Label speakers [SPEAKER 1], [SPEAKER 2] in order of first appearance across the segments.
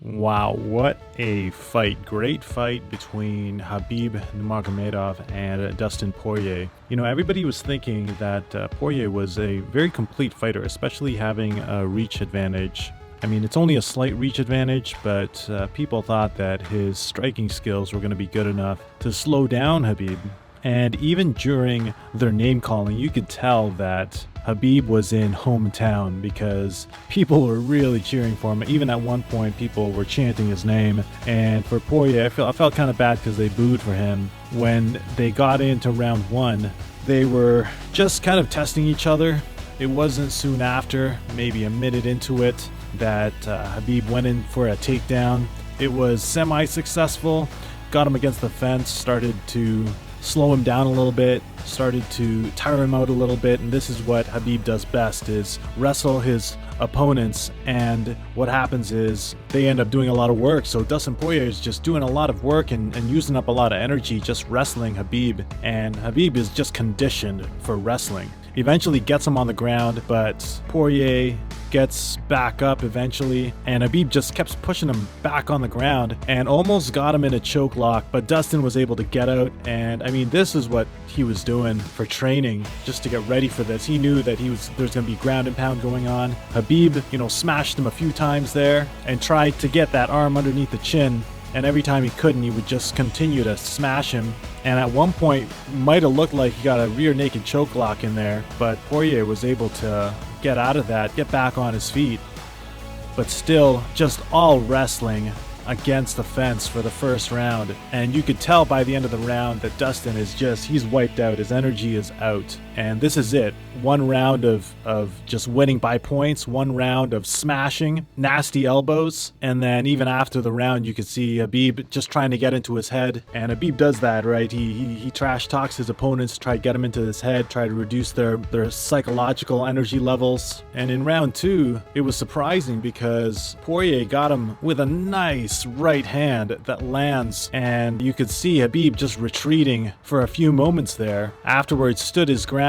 [SPEAKER 1] Wow, what a fight. Great fight between Khabib Nurmagomedov and Dustin Poirier. You know, everybody was thinking that Poirier was a very complete fighter, especially having a reach advantage. I mean, it's only a slight reach advantage, but people thought that his striking skills were going to be good enough to slow down Khabib. And even during their name calling, you could tell that Khabib was in hometown because people were really cheering for him. Even at one point, people were chanting his name. And for Poirier, I felt kind of bad because they booed for him. When they got into round one, they were just kind of testing each other. It wasn't soon after, maybe a minute into it, that Khabib went in for a takedown. It was semi-successful, got him against the fence, started to slow him down a little bit, started to tire him out a little bit, and this is what Khabib does best, is wrestle his opponents, and what happens is they end up doing a lot of work. So Dustin Poirier is just doing a lot of work and using up a lot of energy just wrestling Khabib, and Khabib is just conditioned for wrestling. Eventually gets him on the ground, but Poirier gets back up eventually, and Khabib just kept pushing him back on the ground and almost got him in a choke lock, but Dustin was able to get out. And I mean, this is what he was doing for training, just to get ready for this. He knew that there's going to be ground and pound going on. Khabib, smashed him a few times there and tried to get that arm underneath the chin, and every time he couldn't, he would just continue to smash him. And at one point, might have looked like he got a rear naked choke lock in there, but Poirier was able to get out of that, get back on his feet. But still, just all wrestling against the fence for the first round. And you could tell by the end of the round that Dustin is he's wiped out. His energy is out. And this is it. One round of just winning by points, one round of smashing, nasty elbows, and then even after the round you could see Khabib just trying to get into his head. And Khabib does that, right? He trash talks his opponents, try to get them into his head, try to reduce their psychological energy levels. And in round two, it was surprising because Poirier got him with a nice right hand that lands, and you could see Khabib just retreating for a few moments there. Afterwards stood his ground,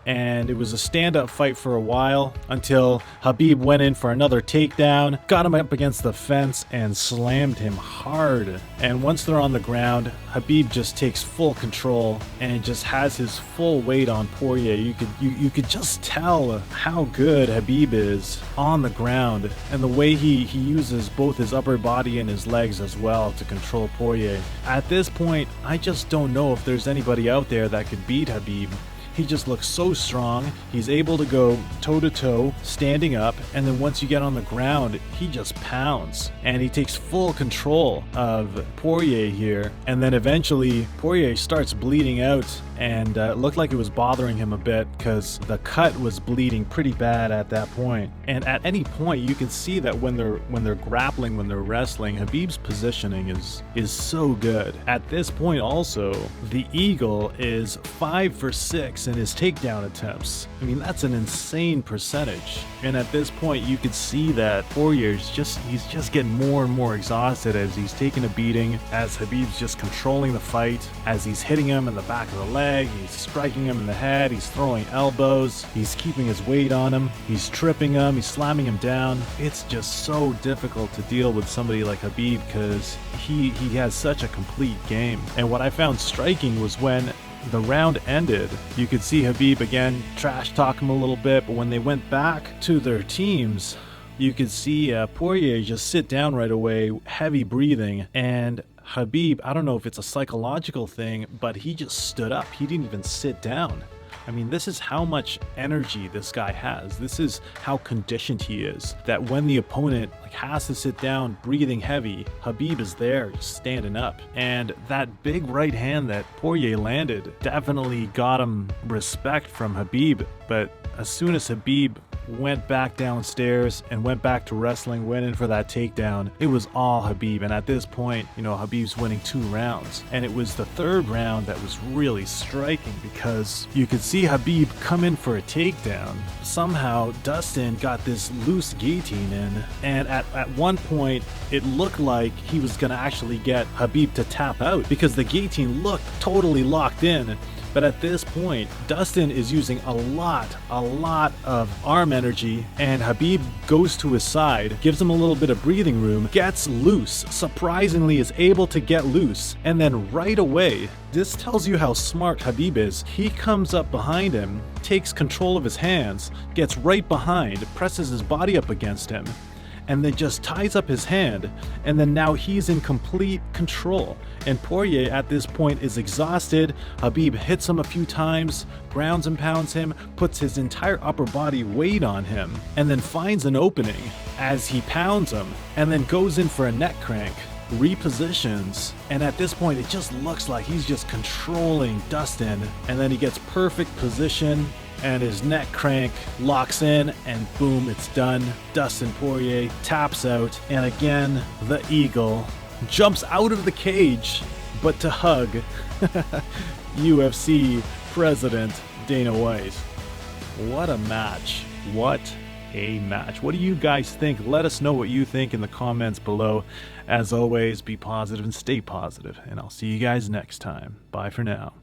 [SPEAKER 1] and it was a stand-up fight for a while until Khabib went in for another takedown, got him up against the fence, and slammed him hard. And once they're on the ground, Khabib just takes full control and just has his full weight on Poirier. You could just tell how good Khabib is on the ground, and the way he uses both his upper body and his legs as well to control Poirier. At this point, I just don't know if there's anybody out there that could beat Khabib. He just looks so strong. He's able to go toe-to-toe, standing up, and then once you get on the ground, he just pounds. And he takes full control of Poirier here. And then eventually, Poirier starts bleeding out, and it looked like it was bothering him a bit because the cut was bleeding pretty bad at that point. And at any point, you can see that when they're grappling, when they're wrestling, Khabib's positioning is so good. At this point also, the Eagle is 5 for 6 in his takedown attempts. I mean, that's an insane percentage. And at this point, you could see that Poirier's he's just getting more and more exhausted as he's taking a beating, as Khabib's just controlling the fight, as he's hitting him in the back of the leg, he's striking him in the head, he's throwing elbows, he's keeping his weight on him, he's tripping him, he's slamming him down. It's just so difficult to deal with somebody like Khabib because he has such a complete game. And what I found striking was when the round ended, you could see Khabib again trash talk him a little bit, but when they went back to their teams, you could see Poirier just sit down right away, heavy breathing, and Khabib, I don't know if it's a psychological thing, but he just stood up. He didn't even sit down. I mean, this is how much energy this guy has. This is how conditioned he is, that when the opponent has to sit down breathing heavy, Khabib is there just standing up. And that big right hand that Poirier landed definitely got him respect from Khabib. But as soon as Khabib went back downstairs and went back to wrestling, went in for that takedown, it was all Khabib. And at this point, Khabib's winning 2 rounds. And it was the third round that was really striking because you could see Khabib come in for a takedown. Somehow, Dustin got this loose guillotine in, and at one point, it looked like he was going to actually get Khabib to tap out because the guillotine looked totally locked in. But at this point, Dustin is using a lot of arm energy, and Khabib goes to his side, gives him a little bit of breathing room, gets loose, surprisingly is able to get loose, and then right away, this tells you how smart Khabib is. He comes up behind him, takes control of his hands, gets right behind, presses his body up against him, and then just ties up his hand, and then now he's in complete control. And Poirier at this point is exhausted. Khabib hits him a few times, grounds and pounds him, puts his entire upper body weight on him, and then finds an opening as he pounds him, and then goes in for a neck crank, repositions, and at this point it just looks like he's just controlling Dustin, and then he gets perfect position, and his neck crank locks in, and boom, it's done. Dustin Poirier taps out, and again, the Eagle jumps out of the cage, but to hug UFC President Dana White. What a match. What a match. What do you guys think? Let us know what you think in the comments below. As always, be positive and stay positive, and I'll see you guys next time. Bye for now.